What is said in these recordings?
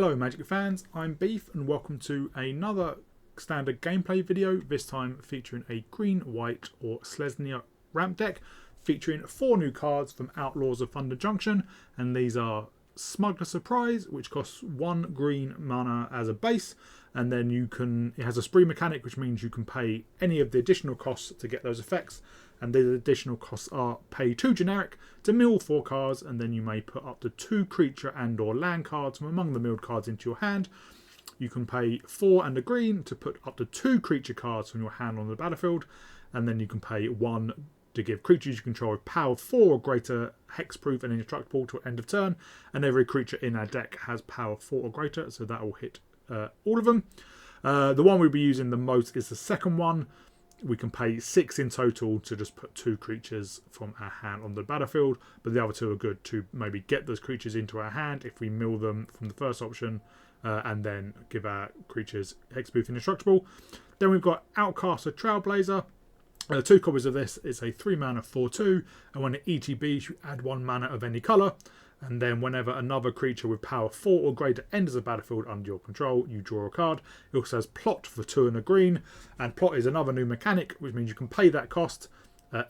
Hello Magic fans, I'm Beef and welcome to another standard gameplay video, this time featuring a green, white or Selesnya ramp deck featuring 4 new cards from Outlaws of Thunder Junction, and these are Smuggler Surprise, which costs 1 green mana as a base, and then it has a spree mechanic, which means you can pay any of the additional costs to get those effects, and the additional costs are pay 2 generic to mill 4 cards, and then you may put up to 2 creature and or land cards from among the milled cards into your hand. You can pay 4 and a green to put up to 2 creature cards from your hand on the battlefield, and then you can pay 1 to give creatures you control power 4 or greater, hexproof and indestructible till end of turn, and every creature in our deck has power 4 or greater, so that will hit all of them. The one we'll be using the most is the second one. We can pay 6 in total to just put 2 creatures from our hand on the battlefield, but the other 2 are good to maybe get those creatures into our hand if we mill them from the first option, and then give our creatures hexproof and indestructible. Then we've got Outcaster Trailblazer. 2 copies of this. It's a 3 mana 4/2, and when it ETBs you add 1 mana of any colour, and then whenever another creature with power 4 or greater enters the battlefield under your control, you draw a card. It also has Plot for 2 and a green, and Plot is another new mechanic, which means you can pay that cost,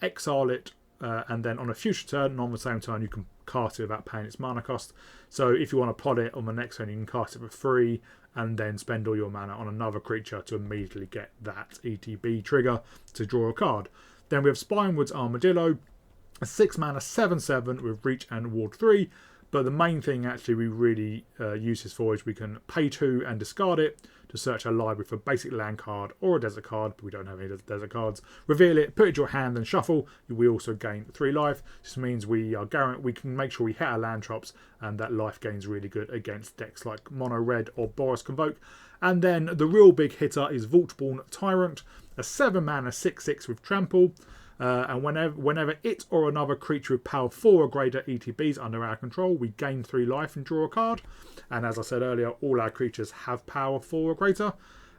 exile it, and then on a future turn, and on the same turn, you can cast it without paying its mana cost. So if you want to plot it on the next turn, you can cast it for free, and then spend all your mana on another creature to immediately get that ETB trigger to draw a card. Then we have Spinewoods Armadillo, a 6 mana 7/7 with reach and ward 3. But the main thing actually we really use this for is we can pay 2 and discard it to search our library for a basic land card or a desert card, but we don't have any desert cards. Reveal it, put it to your hand and shuffle. We also gain 3 life. This means we can make sure we hit our land drops, and that life gain's really good against decks like Mono Red or Boros Convoke. And then the real big hitter is Vaultborn Tyrant, a 7 mana 6/6 with trample. And whenever it or another creature with power 4 or greater ETBs under our control, we gain 3 life and draw a card. And as I said earlier, all our creatures have power 4 or greater.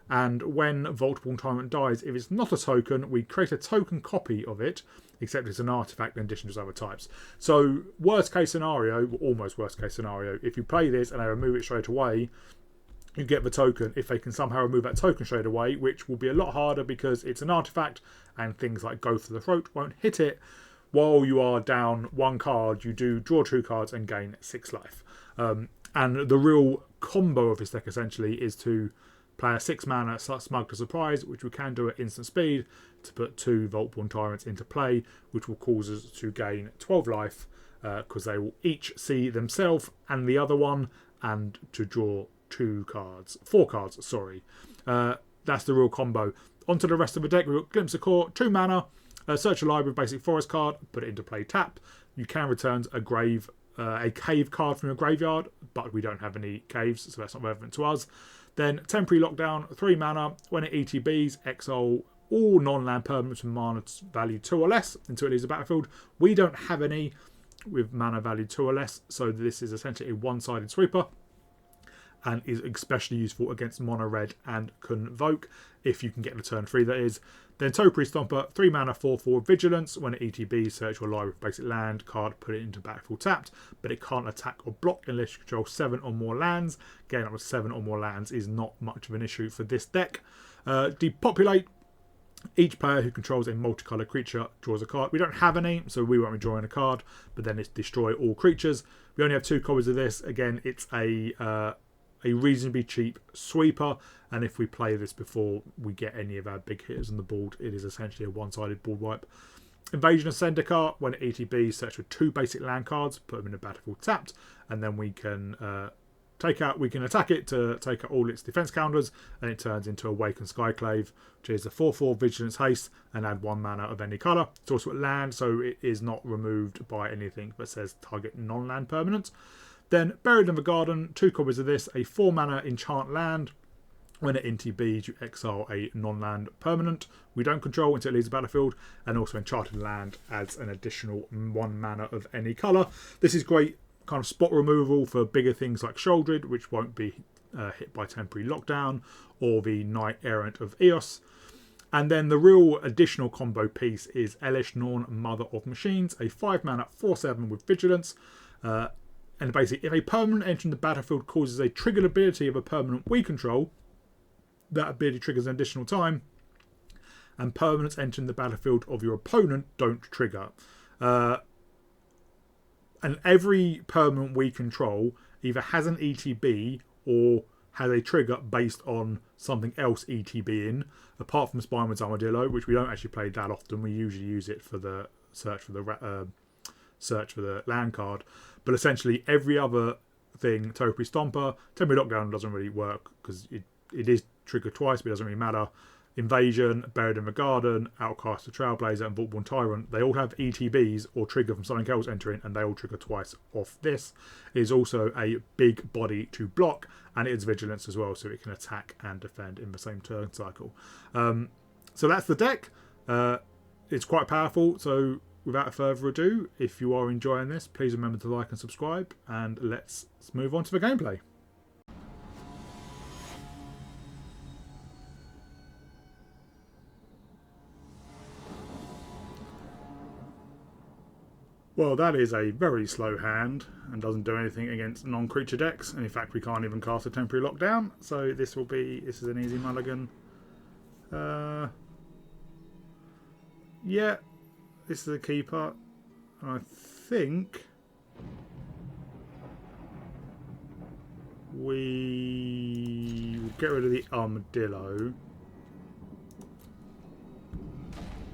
And when Vaultborn Tyrant dies, if it's not a token, we create a token copy of it, except it's an artifact in addition to other types. So worst case scenario, almost worst case scenario, if you play this and they remove it straight away, you get the token. If they can somehow remove that token straight away, which will be a lot harder because it's an artifact and things like Go for the Throat won't hit it, while you are down 1 card, you do draw 2 cards and gain 6 life. And the real combo of this deck essentially is to play a 6 mana Smuggler Surprise, which we can do at instant speed, to put 2 Vaultborn Tyrants into play, which will cause us to gain 12 life, because they will each see themselves and the other one, and to draw 4 cards, sorry. That's the real combo. Onto the rest of the deck, we've got Glimpse of Core, 2 mana, search a library basic forest card, put it into play tap. You can return a cave card from your graveyard, but we don't have any caves, so that's not relevant to us. Then Temporary Lockdown, 3 mana, when it ETBs, exile all non-land permanents with mana value 2 or less until it leaves the battlefield. We don't have any with mana value 2 or less, so this is essentially a one-sided sweeper, and is especially useful against Mono Red and Convoke, if you can get the turn 3, that is. Then Topiary Stomper, 3 mana 4/4 Vigilance. When it ETB, search your library for basic land card, put it into battlefield tapped, but it can't attack or block unless you control 7 or more lands. Getting up to 7 or more lands is not much of an issue for this deck. Depopulate. Each player who controls a multicolored creature draws a card. We don't have any, so we won't be drawing a card, but then it's destroy all creatures. We only have 2 copies of this. Again, it's a reasonably cheap sweeper, and if we play this before we get any of our big hitters on the board, it is essentially a one-sided board wipe. Invasion of Zendikar, when it ETB, search for 2 basic land cards, put them in the battlefield tapped, and then we can attack it to take out all its defense counters, and it turns into Awakened Skyclave, which is a 4/4 Vigilance Haste, and add 1 mana of any colour. It's also a land, so it is not removed by anything that says target non-land permanent. Then Buried in the Garden, 2 copies of this, a 4 mana enchant land. When it ETBs, you exile a non-land permanent we don't control until it leaves the battlefield, and also Enchanted Land adds an additional 1 mana of any colour. This is great kind of spot removal for bigger things like Sholdred, which won't be hit by Temporary Lockdown, or the Knight Errant of Eos. And then the real additional combo piece is Elesh Norn, Mother of Machines, a 5 mana 4/7 with Vigilance. And basically, if a permanent entering the battlefield causes a triggered ability of a permanent we control, that ability triggers an additional time, and permanents entering the battlefield of your opponent don't trigger. And every permanent we control either has an ETB or has a trigger based on something else ETB in, apart from Spinewoods Armadillo, which we don't actually play that often. We usually use it for the search for the land card. But essentially, every other thing, Topiary Stomper, Temporary Lockdown doesn't really work because it is triggered twice, but it doesn't really matter. Invasion, Buried in the Garden, Outcaster Trailblazer, and Vaultborn Tyrant, they all have ETBs or trigger from something else entering, and they all trigger twice off this. It is also a big body to block, and it is vigilance as well, so it can attack and defend in the same turn cycle. So that's the deck. It's quite powerful, so without further ado, if you are enjoying this, please remember to like and subscribe, and let's move on to the gameplay. Well, that is a very slow hand and doesn't do anything against non-creature decks. And in fact, we can't even cast a Temporary Lockdown. So this is an easy mulligan. Yeah, this is a keeper. I think we will get rid of the Armadillo.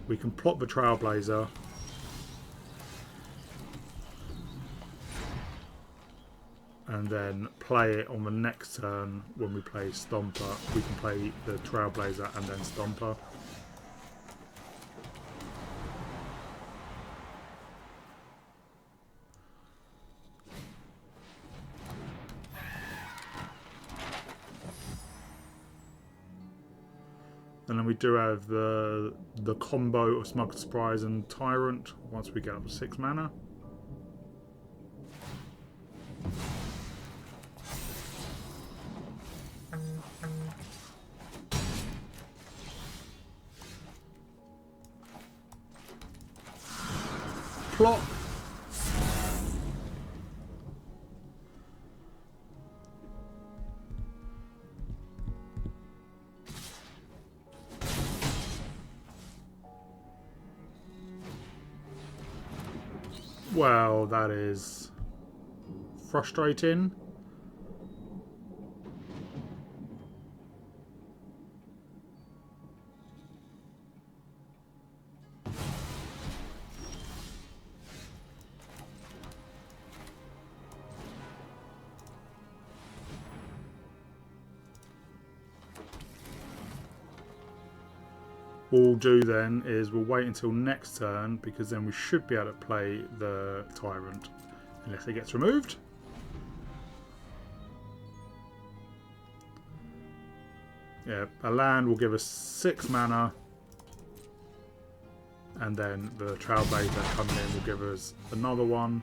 We can plot the Trailblazer. And then play it on the next turn when we play Stomper. We can play the Trailblazer and then Stomper. And then we do have the combo of Smuggler, Surprise and Tyrant once we get up to 6 mana. Plot. Well, that is frustrating. What we'll do then is we'll wait until next turn, because then we should be able to play the Tyrant unless it gets removed. Yeah, a land will give us 6 mana, and then the Trailblazer coming in will give us another one.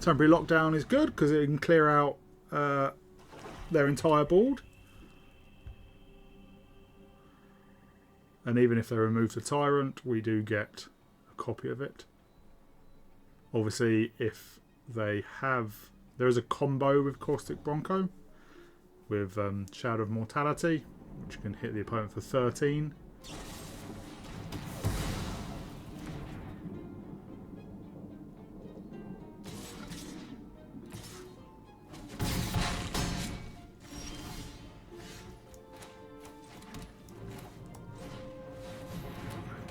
Temporary Lockdown is good because it can clear out their entire board. And even if they remove the Tyrant, we do get a copy of it. Obviously, if they have... There is a combo with Caustic Bronco with Shadow of Mortality, which can hit the opponent for 13.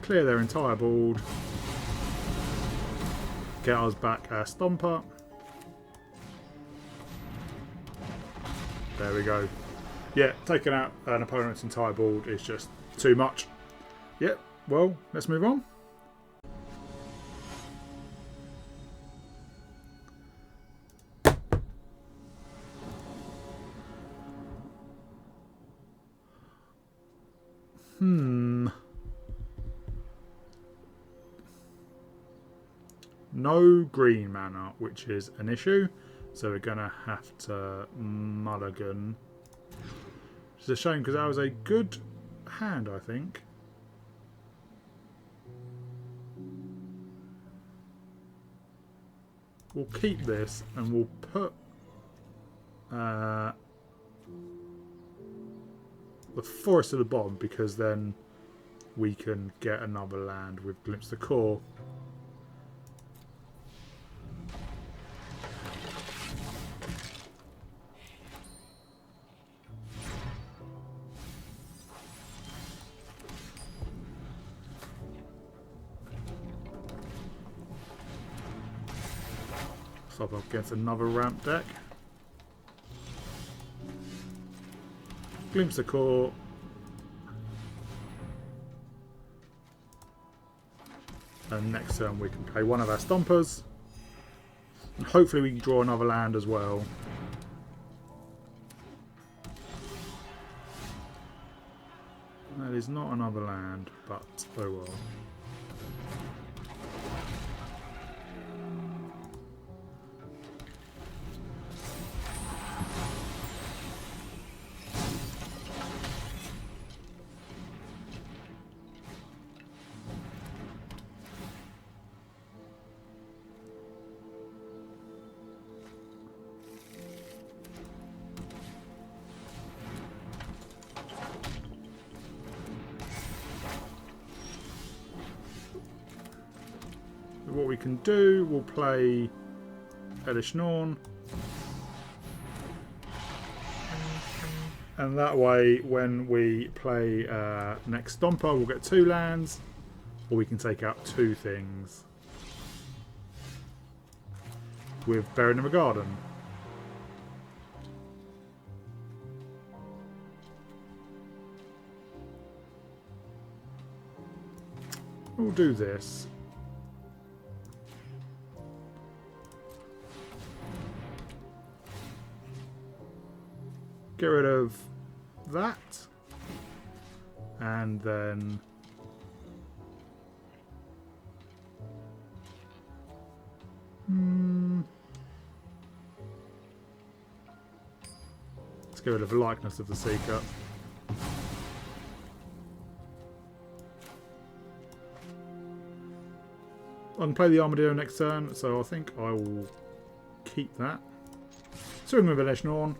Clear their entire board. Get us back a Stomper. There we go. Yeah, taking out an opponent's entire board is just too much. Yep, well, let's move on. no green mana, which is an issue. So we're going to have to mulligan. It's a shame because that was a good hand, I think. We'll keep this and we'll put the forest at the bottom, because then we can get another land with Glimpse the Core. Up against another ramp deck. Glimpse the Core. And next turn we can play one of our stompers. And hopefully we can draw another land as well. That is not another land, but oh well. What we can do, we'll play Elish Norn, and that way when we play next Stomper we'll get 2 lands, or we can take out 2 things with Buried in the Garden. We'll do this. Get rid of that, and then let's get rid of the Likeness of the Seeker. I can play the Armadillo next turn, so I think I will keep that. Swing with Elish Norn.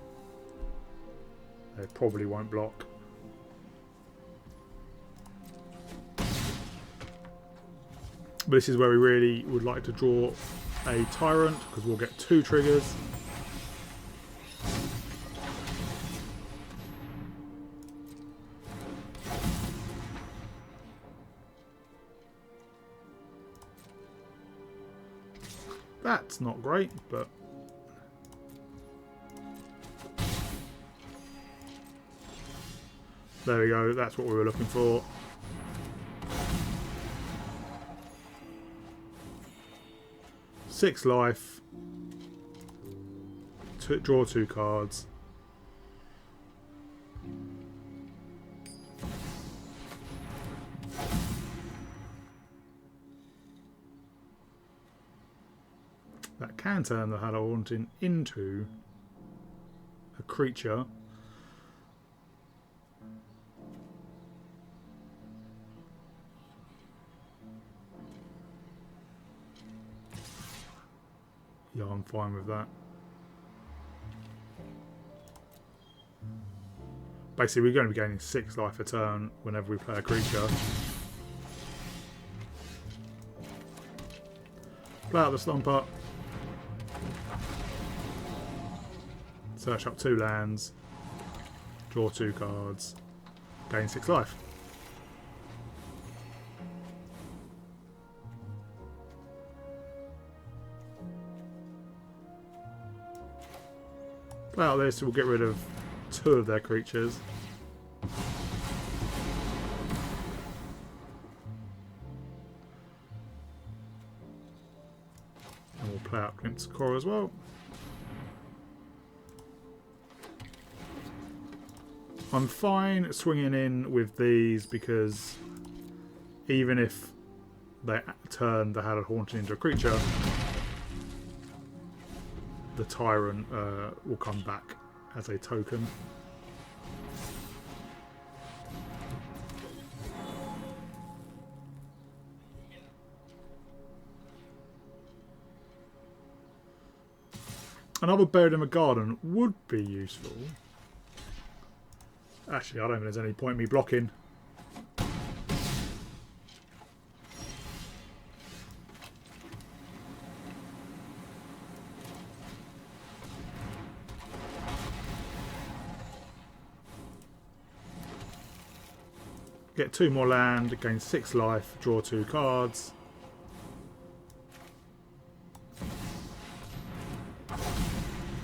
They probably won't block. But this is where we really would like to draw a Tyrant, because we'll get 2 triggers. That's not great, but there we go, that's what we were looking for. Six life. Draw 2 cards. That can turn the Hallowed Haunting into a creature. Yeah, I'm fine with that. Basically, we're going to be gaining 6 life a turn whenever we play a creature. Play out the Stomper. Search up 2 lands. Draw 2 cards. Gain 6 life. Play out this, we'll get rid of 2 of their creatures. And we'll play out Glimpse Core as well. I'm fine swinging in with these, because even if they turn the Hallowed Haunting into a creature, the Tyrant will come back as a token. Another Buried in the Garden would be useful. Actually, I don't think there's any point in me blocking. Get 2 more land, gain 6 life, draw 2 cards.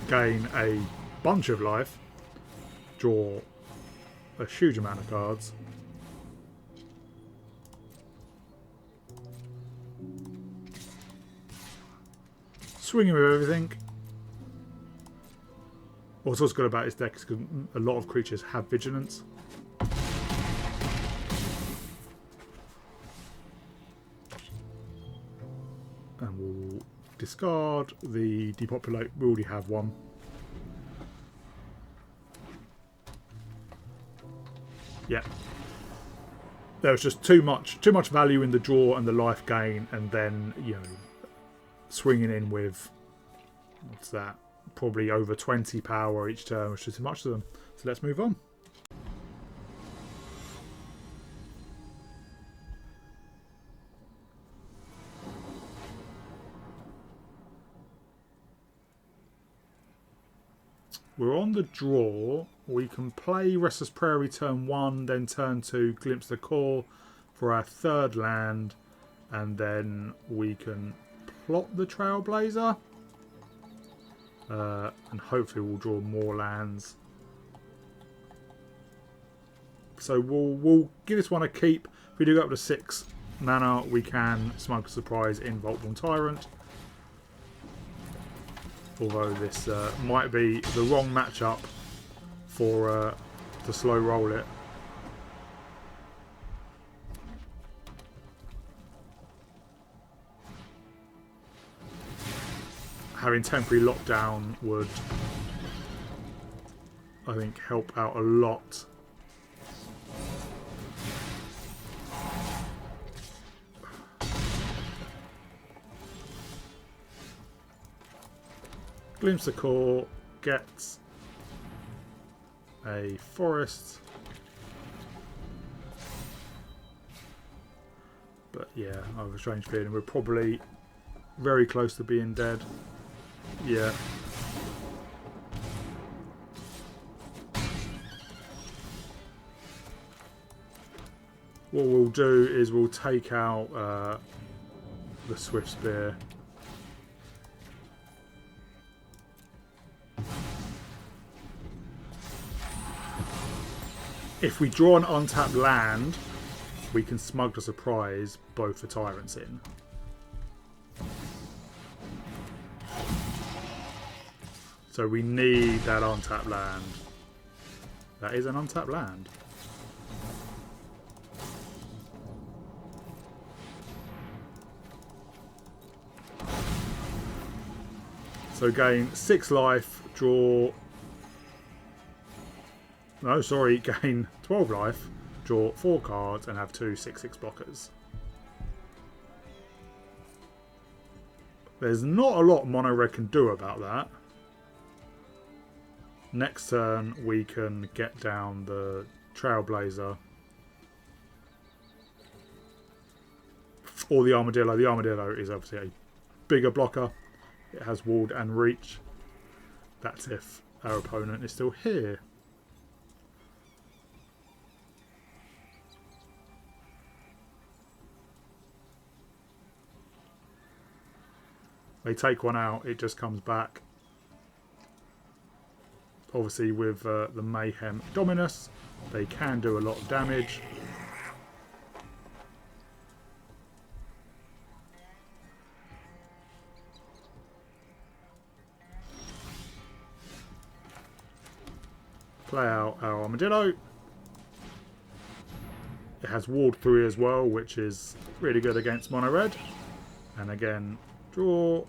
Gain a bunch of life, draw a huge amount of cards. Swinging with everything. What's also good about this deck is because a lot of creatures have vigilance. And we'll discard the depopulate. We already have one. Yeah. There was just too much value in the draw and the life gain, and then, you know, swinging in with, what's that? Probably over 20 power each turn was just too much to them. So let's move on. We're on the draw. We can play Restless Prairie turn 1, then turn 2, Glimpse the Core for our 3rd land, and then we can plot the Trailblazer. And hopefully we'll draw more lands. So we'll give this one a keep. If we do go up to 6 mana, we can Smuggler Surprise in Vaultborn Tyrant. Although this might be the wrong matchup for to slow roll it. Having temporary lockdown would, I think, help out a lot. Glimpse the Core gets a forest. But yeah, I have a strange feeling we're probably very close to being dead. Yeah. What we'll do is we'll take out the Swift Spear. If we draw an untapped land, we can Smuggler Surprise both the Tyrants in. So we need that untapped land. That is an untapped land. So gain 6 life, draw... No, sorry, gain 12 life, draw 4 cards and have 2 6/6 blockers. There's not a lot mono red can do about that. Next turn we can get down the Trailblazer. Or the Armadillo. The Armadillo is obviously a bigger blocker. It has ward and reach. That's if our opponent is still here. They take one out, it just comes back. Obviously with the Mayhem Dominus, they can do a lot of damage. Play out our Armadillo. It has ward 3 as well, which is really good against mono red. And again, draw.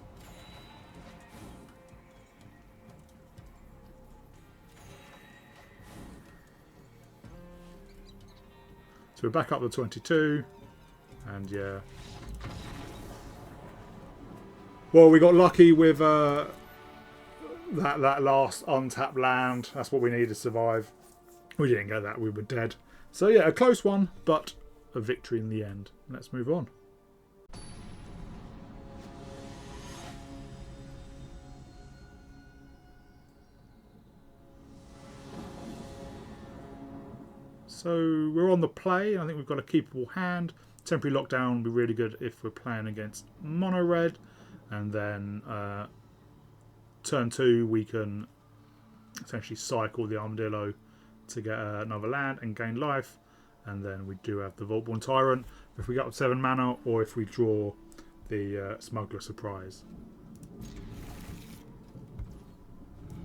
So we're back up to 22. And yeah. Well, we got lucky with that last untapped land. That's what we needed to survive. We didn't get that. We were dead. So yeah, a close one, but a victory in the end. Let's move on. So we're on the play. I think we've got a keepable hand. Temporary lockdown would be really good if we're playing against mono red. And then turn 2 we can essentially cycle the Armadillo to get another land and gain life. And then we do have the Vaultborn Tyrant if we get up 7 mana, or if we draw the Smuggler surprise.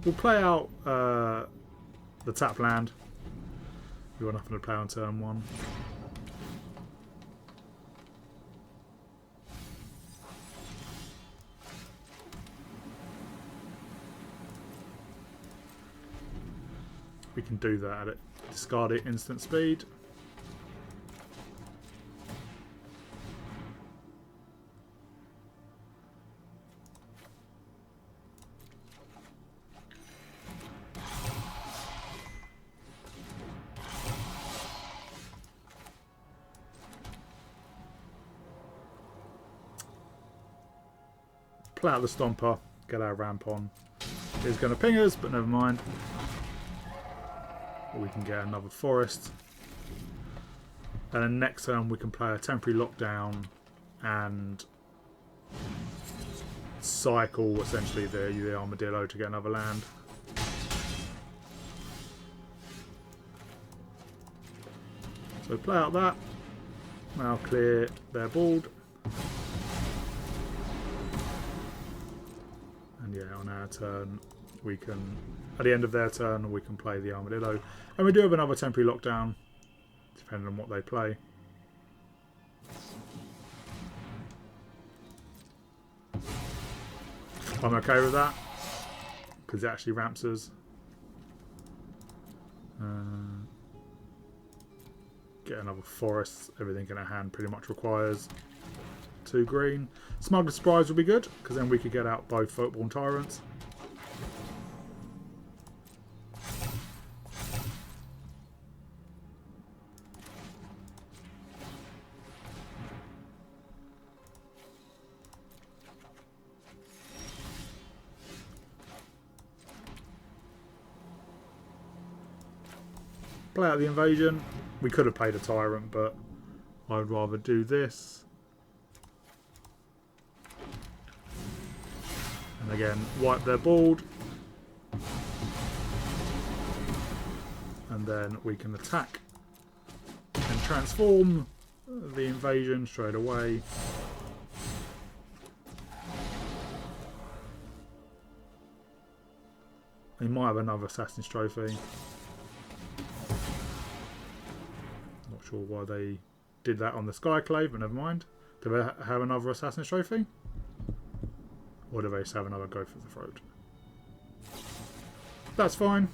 We'll play out the tap land. We got nothing to play on turn 1. We can do that at it. Discard it instant speed. Play out the Stomper, get our ramp on. It's going to ping us, but never mind. Or we can get another forest. And then next turn we can play a temporary lockdown and cycle essentially the Armadillo to get another land. So play out that. Now clear their board. And yeah, on our turn we can, at the end of their turn, we can play the Armadillo. And we do have another temporary lockdown, depending on what they play. I'm okay with that, because it actually ramps us. Get another forest. Everything in our hand pretty much requires 2 green. Smuggler surprise would be good, because then we could get out both Vaultborn Tyrants. Play out the invasion. We could have played a Tyrant, but I'd rather do this. And again, wipe their board. And then we can attack and transform the invasion straight away. They might have another Assassin's Trophy. Not sure why they did that on the Skyclave, but never mind. Do they have another Assassin's Trophy? Or do they just have another Go for the Throat? That's fine.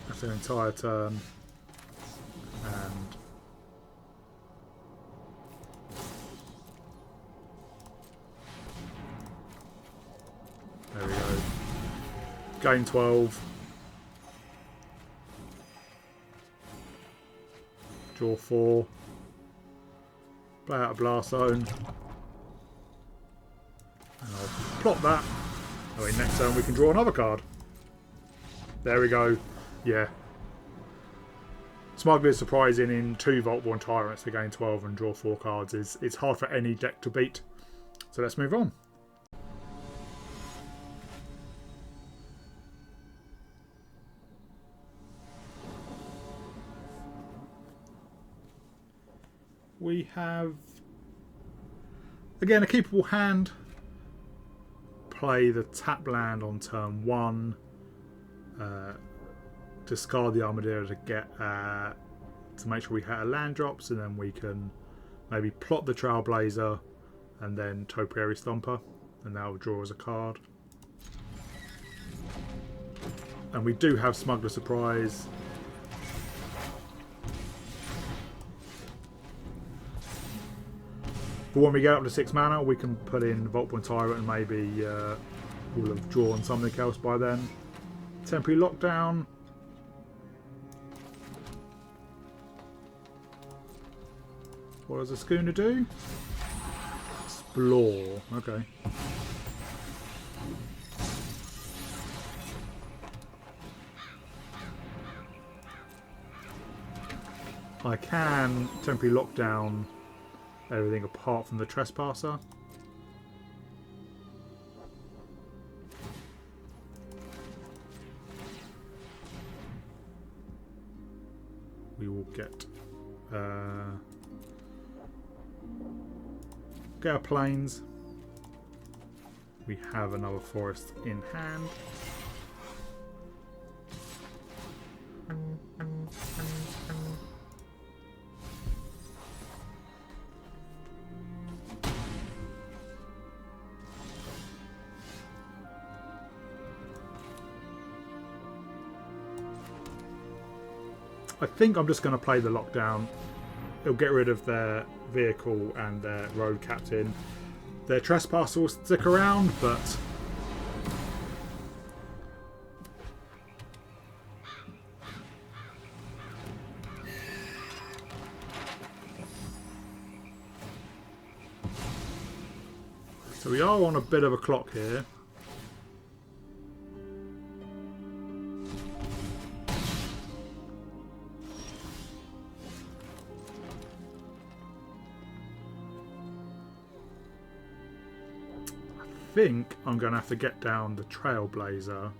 That's an entire turn. And there we go. Gain 12. Draw 4. Play out a Blast Zone. And I'll plot that. Oh wait, next turn we can draw another card. There we go. Yeah. Smuggler's surprising in 2 Vaultborn Tyrants to gain 12 and draw 4 cards. It's hard for any deck to beat. So let's move on. We have, again, a keepable hand. Play the tap land on turn 1. Discard the Armadillo to get to make sure we hit our land drops, and then we can maybe plot the Trailblazer and then Topiary Stomper, and that will draw us a card. And we do have Smuggler Surprise. But when we get up to 6 mana, we can put in Vaultborn Tyrant and maybe we'll have drawn something else by then. Temporary lockdown. What does a schooner do? Explore. Okay. I can temporarily lock down everything apart from the trespasser. We will get our plains. We have another forest in hand. I think I'm just going to play the lockdown. It'll get rid of their vehicle and their road captain. Their trespasser will stick around, but so we are on a bit of a clock here. I think I'm going to have to get down the Trailblazer.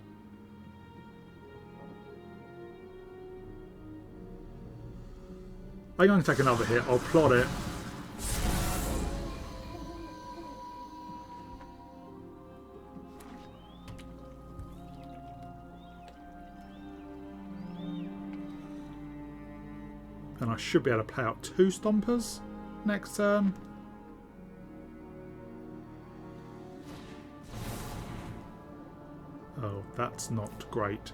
I'm going to take another hit. I'll plot it. And I should be able to play out 2 Stompers next turn. Oh, that's not great.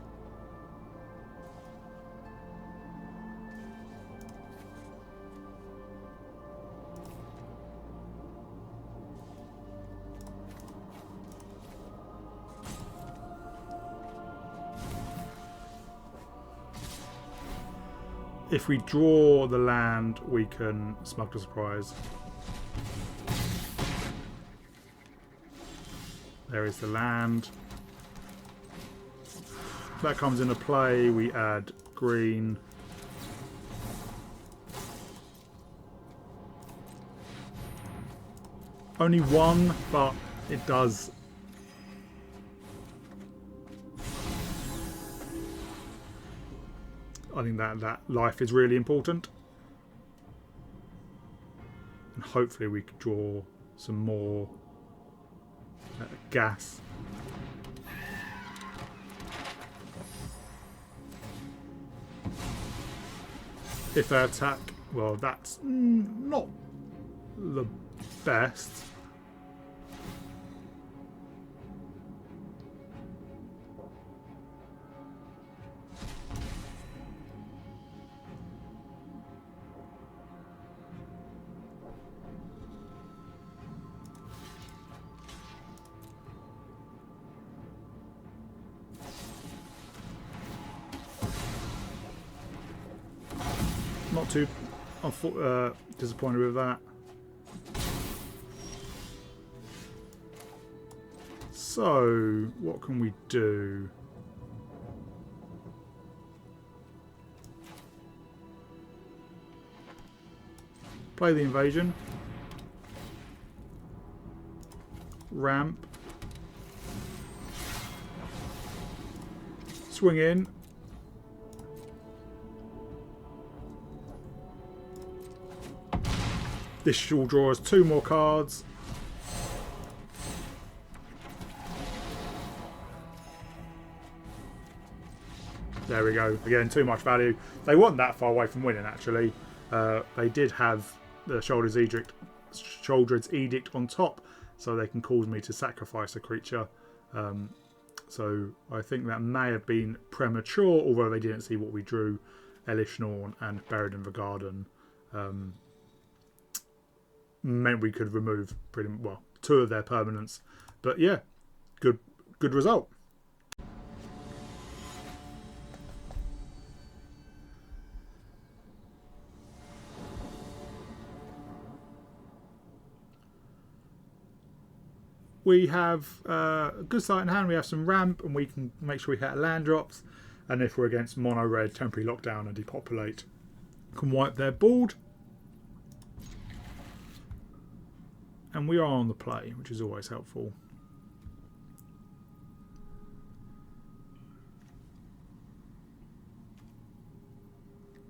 If we draw the land, we can Smuggler Surprise. There is the land. That comes into play. We add green. Only 1, but it does. I think that life is really important. And hopefully we can draw some more gas. If they attack, well, that's not the best. Not too disappointed with that. So, what can we do? Play the invasion. Ramp. Swing in. This will draw us 2 more cards. There we go. Again, too much value. They weren't that far away from winning, actually. They did have the Shoulder's Edict on top, so they can cause me to sacrifice a creature. So I think that may have been premature, although they didn't see what we drew. Elish Norn and Buried in the Garden. meant we could remove pretty well 2 of their permanents. But yeah, good result. We have a good start in hand. We have some ramp, and we can make sure we hit land drops. And if we're against mono red, temporary lockdown and depopulate, can wipe their board. And we are on the play, which is always helpful.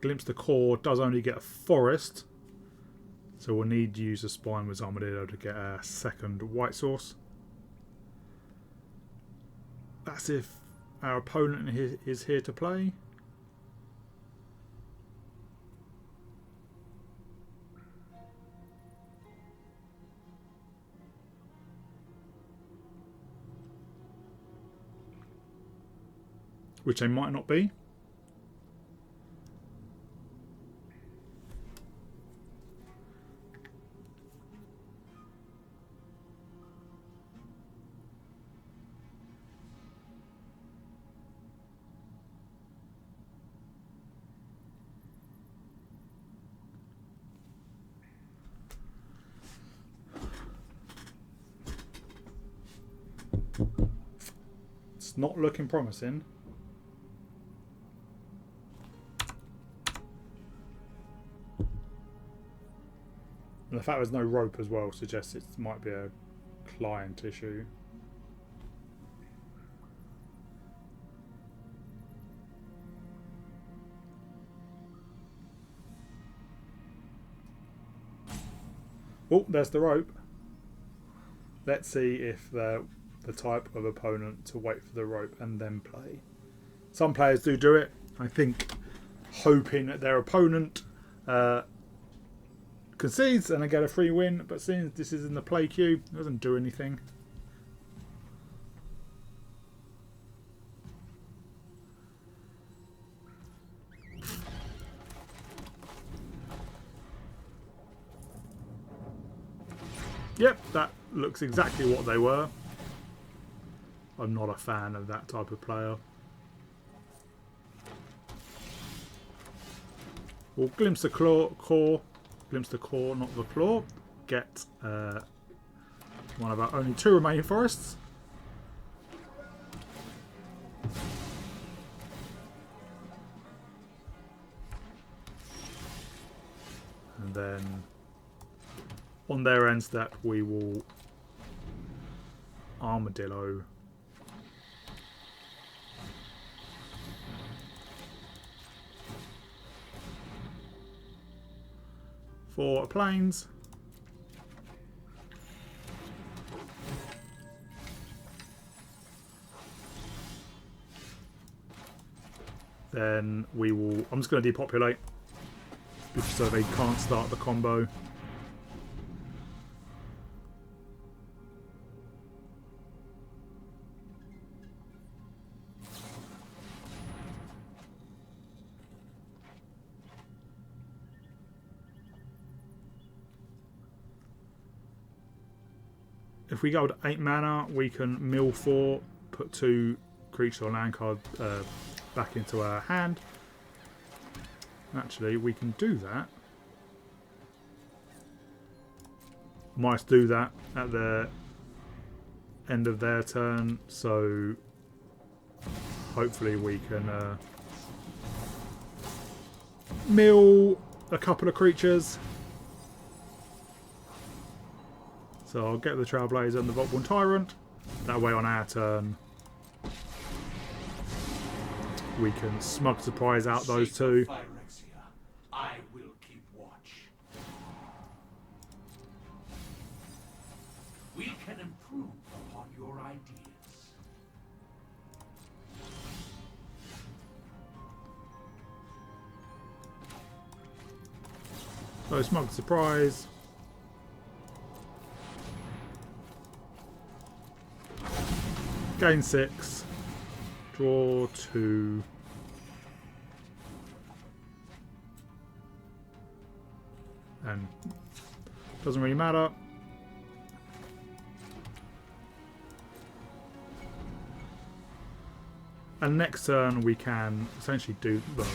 Glimpse the Core does only get a forest, so we'll need to use a Spinewoods Armadillo to get a second white source. That's if our opponent is here to play. Which they might not be. It's not looking promising. And the fact there's no rope as well suggests it might be a client issue. Oh, there's the rope. Let's see if the type of opponent to wait for the rope and then play. Some players do it. I think hoping that their opponent concedes and they get a free win, but since this is in the play queue, it doesn't do anything. Yep, that looks exactly what they were. I'm not a fan of that type of player. We'll glimpse the core. Glimpse the core, not the claw. Get one of our only 2 remaining forests. And then on their end step we will Armadillo. For planes. Then we will, I'm just going to depopulate so they can't start the combo. If we go to 8 mana, we can mill 4, put 2 creature or land card back into our hand. Actually, we can do that. Might do that at the end of their turn, so hopefully we can mill a couple of creatures. So I'll get the Trailblazer and the Vaultborn Tyrant. That way on our turn we can smug surprise out those 2. I will keep watch. We can improve upon your ideas. So smug surprise. Gain 6, draw 2, and Doesn't really matter. And next turn we can essentially do... Well,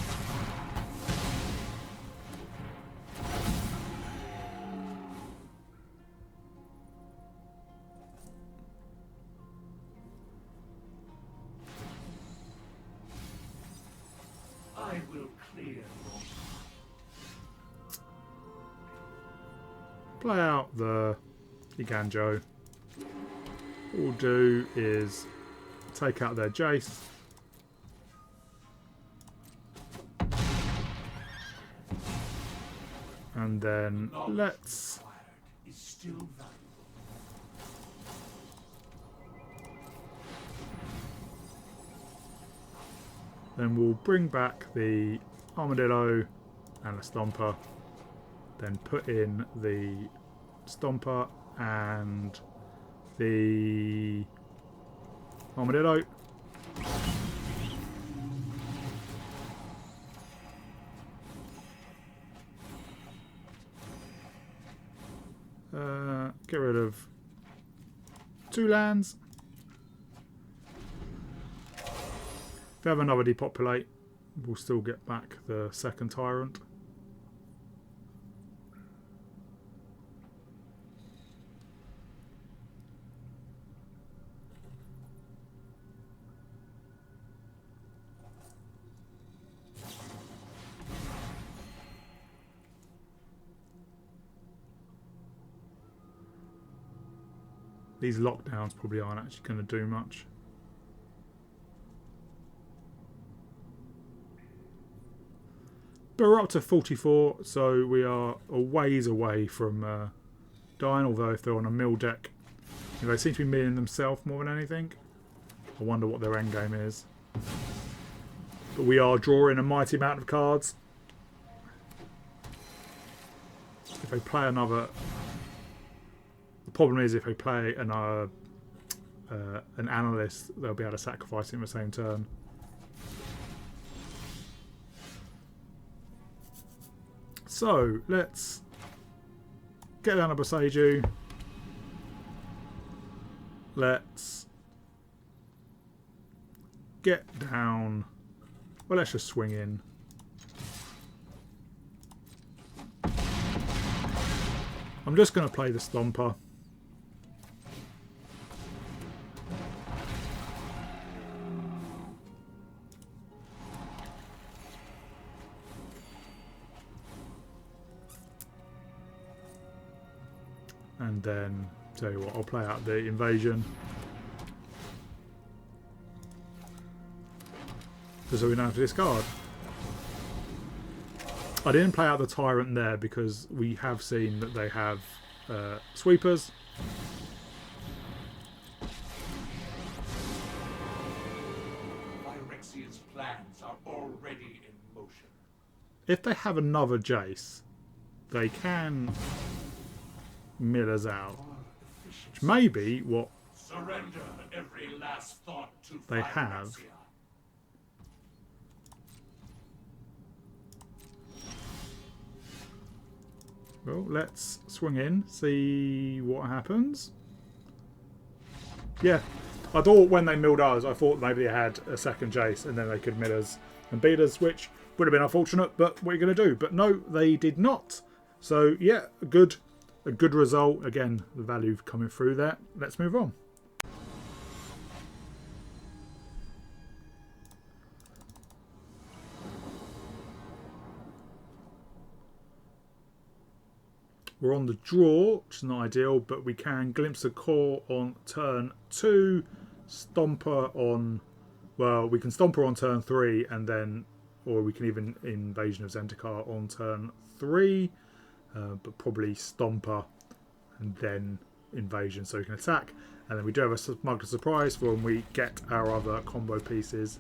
I will clear your play out the Iganjo. What we'll do is take out their Jace. And then let's is still valuable. then we'll bring back the Armadillo and the Stomper. Then put in the Stomper and the Armadillo. Get rid of 2 lands. If we have another depopulate, we'll still get back the second Tyrant. These lockdowns probably aren't actually going to do much. But we're up to 44, so we are a ways away from dying, although if they're on a mill deck, they seem to be milling themselves more than anything. I wonder what their end game is. But we are drawing a mighty amount of cards. If they play another... The problem is if they play an analyst, they'll be able to sacrifice him the same turn. So let's get down a Boseiju. Let's get down. Well, let's just swing in. I'm just going to play the Stomper. And then, tell you what, I'll play out the invasion. Just so we don't have to discard. I didn't play out the Tyrant there because we have seen that they have sweepers. Phyrexia's plans are already in motion. If they have another Jace, they can mill us out. Which may be what Surrender every last thought to they have. Phyrexia. Well, let's swing in, see what happens. Yeah, I thought when they milled us, I thought maybe they had a second Jace and then they could mill us and beat us, which would have been unfortunate, but what are you going to do? But no, they did not. So yeah, a good result. Again, the value coming through there. Let's move on. We're on the draw, which is not ideal, but we can glimpse the core on turn 2, Stomper on, well, we can Stomper on turn 3, and then, or we can even Invasion of Zendikar on turn 3, but probably Stomper and then Invasion so we can attack. And then we do have a Smuggler Surprise for when we get our other combo pieces.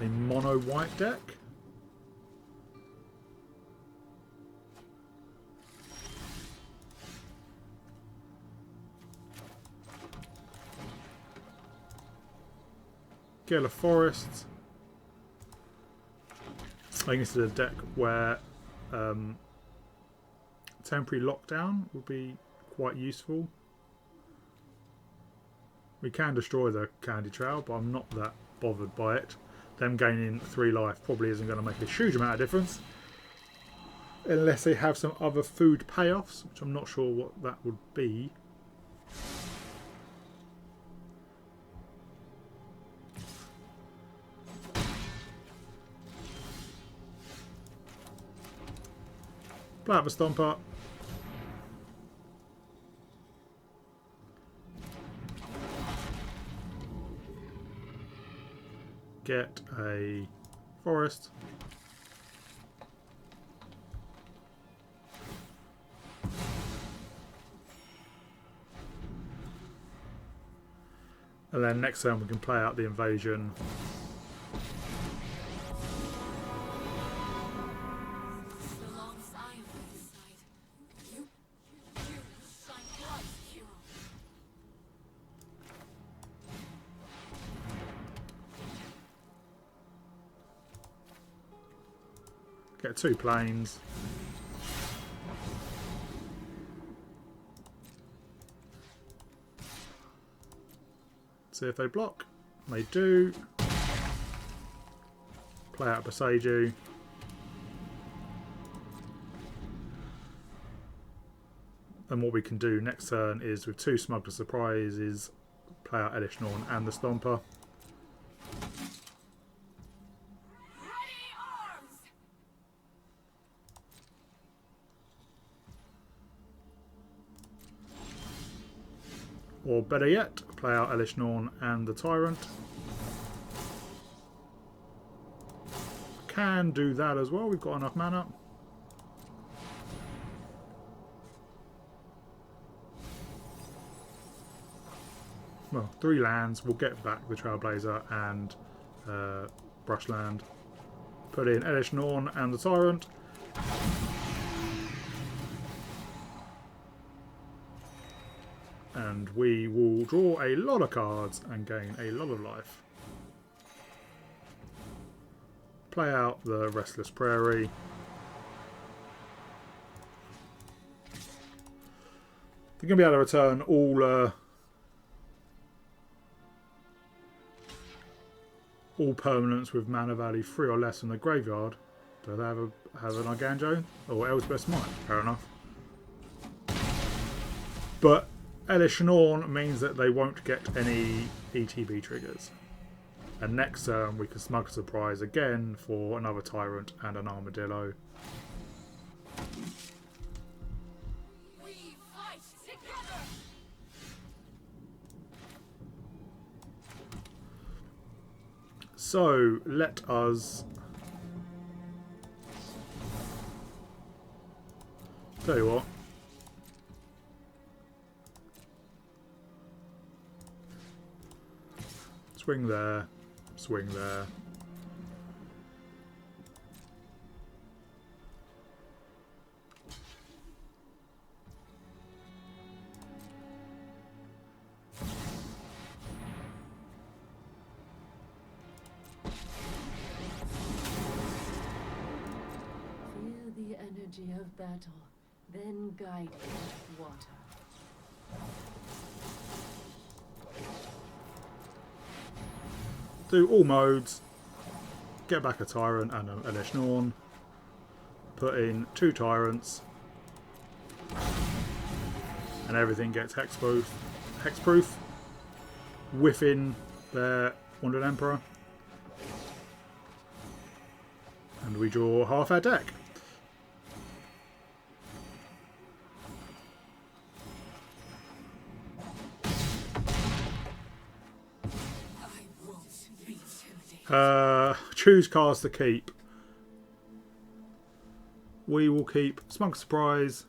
A mono white deck. Gale of Forest. I think this is a deck where temporary lockdown would be quite useful. We can destroy the Candy Trail, but I'm not that bothered by it. Them gaining 3 life probably isn't going to make a huge amount of difference. Unless they have some other food payoffs, which I'm not sure what that would be. Play out the Stomper. Get a Forest. And then next turn we can play out the Invasion. Get 2 planes. See if they block. They do. Play out Boseiju. And what we can do next turn is with 2 Smuggler Surprises, play out Elish Norn and the Stomper. Or better yet, play out Elish Norn and the Tyrant. Can do that as well, we've got enough mana. Well, 3 lands, we'll get back the Trailblazer and Brushland. Put in Elish Norn and the Tyrant. And we will draw a lot of cards and gain a lot of life. Play out the Restless Prairie. They're going to be able to return all permanents with mana value 3 or less from the graveyard. Do they have an Arganjo? Or Elspeth's Might? Fair enough. But Elish Norn means that they won't get any ETB triggers. And next turn we can Smuggle Surprise again for another Tyrant and an Armadillo. We fight together. So let us tell you what. Swing there, swing there. Feel the energy of battle, then guide it with water. Do all modes, get back a Tyrant and an Elish Norn, put in 2 Tyrants, and everything gets hexproof, whiffing their Wandered Emperor, and we draw half our deck. Choose cards to keep. We will keep Smuggler Surprise,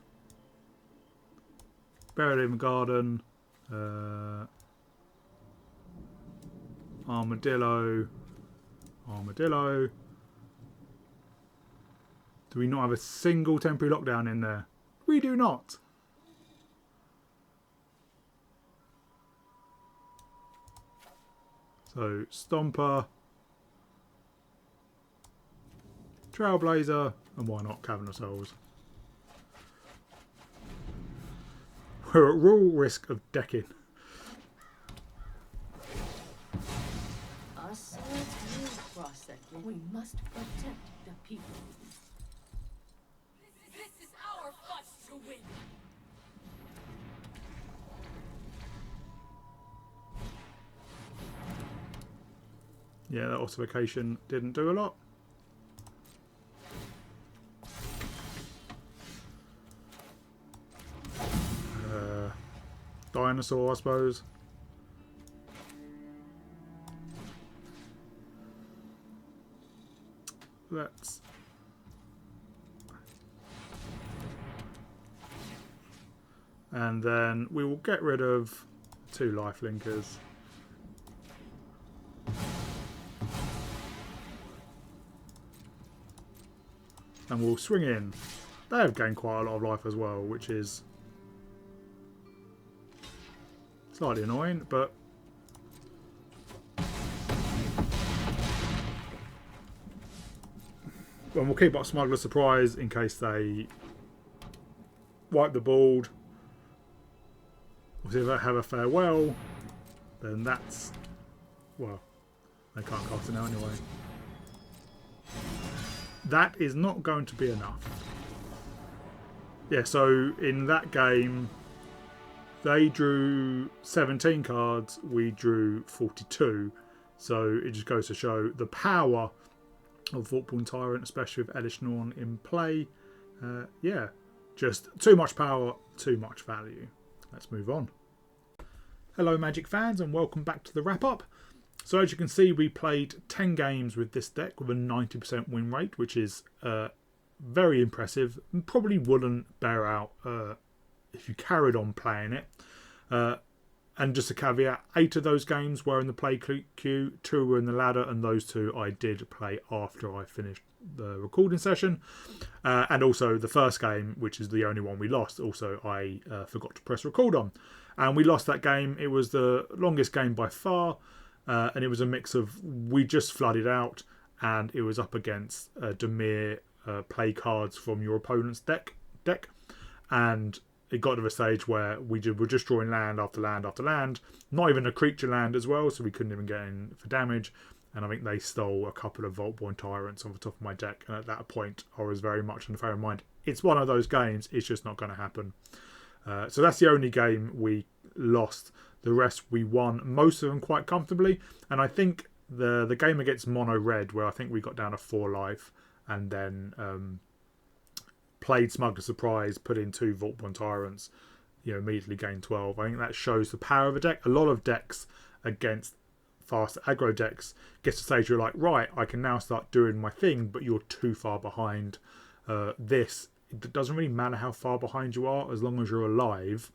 Buried in the Garden, Armadillo. Do we not have a single temporary lockdown in there? We do not. So Stomper, Trailblazer, and why not Cavern of Souls. We're at real risk of decking. Us will cross that. We must protect the people. This is our fight to win. Yeah, that ossification didn't do a lot. Dinosaur, I suppose. Let's... And then we will get rid of 2 life linkers. And we'll swing in. They have gained quite a lot of life as well, which is slightly annoying, but and we'll keep up Smuggler Surprise in case they wipe the board. If they have a farewell, then that's, well, they can't cast it now anyway. That is not going to be enough. Yeah, so in that game, they drew 17 cards, we drew 42. So it just goes to show the power of Vaultborn Tyrant, especially with Elish Norn in play. Yeah, just too much power, too much value. Let's move on. Hello Magic fans and welcome back to the wrap up. So as you can see, we played 10 games with this deck with a 90% win rate, which is very impressive. Probably wouldn't bear out if you carried on playing it. And just a caveat, 8 of those games were in the play queue, 2 were in the ladder, and those 2 I did play after I finished the recording session. And also the first game, which is the only one we lost, also I forgot to press record on. And we lost that game. It was the longest game by far. And it was a mix of, we just flooded out, and it was up against Demir play cards from your opponent's deck. And it got to a stage where we were just drawing land after land after land, not even a creature land as well, so we couldn't even get in for damage. And I think they stole a couple of Vaultborn Tyrants off the top of my deck, and at that point I was very much in the frame of mind, it's one of those games, it's just not going to happen. So that's the only game we lost. The rest we won, most of them quite comfortably. And I think the game against Mono Red, where I think we got down to 4 life, and then played Smuggler Surprise, put in 2 Vaultborn Tyrants, immediately gained 12. I think that shows the power of a deck. A lot of decks against fast aggro decks get to the stage where you're like, right, I can now start doing my thing, but you're too far behind. This, it doesn't really matter how far behind you are, as long as you're alive,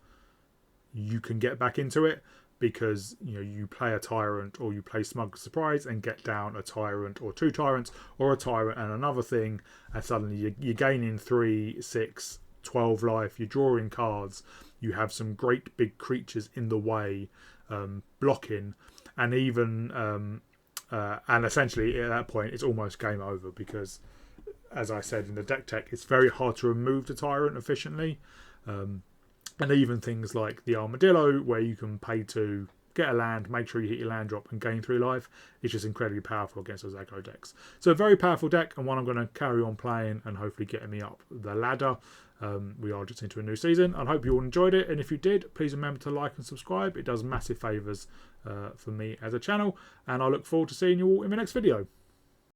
you can get back into it, because you play a Tyrant or you play Smuggler Surprise and get down a Tyrant or 2 Tyrants or a Tyrant and another thing, and suddenly you're gaining 3, 6, 12 life, you're drawing cards, you have some great big creatures in the way blocking, and even and essentially at that point it's almost game over, because as I said in the deck tech, it's very hard to remove the Tyrant efficiently. And even things like the Armadillo, where you can pay to get a land, make sure you hit your land drop and gain 3 life, is just incredibly powerful against those aggro decks. So a very powerful deck, and one I'm going to carry on playing and hopefully getting me up the ladder. We are just into a new season. I hope you all enjoyed it, and if you did, please remember to like and subscribe. It does massive favours for me as a channel, and I look forward to seeing you all in the next video.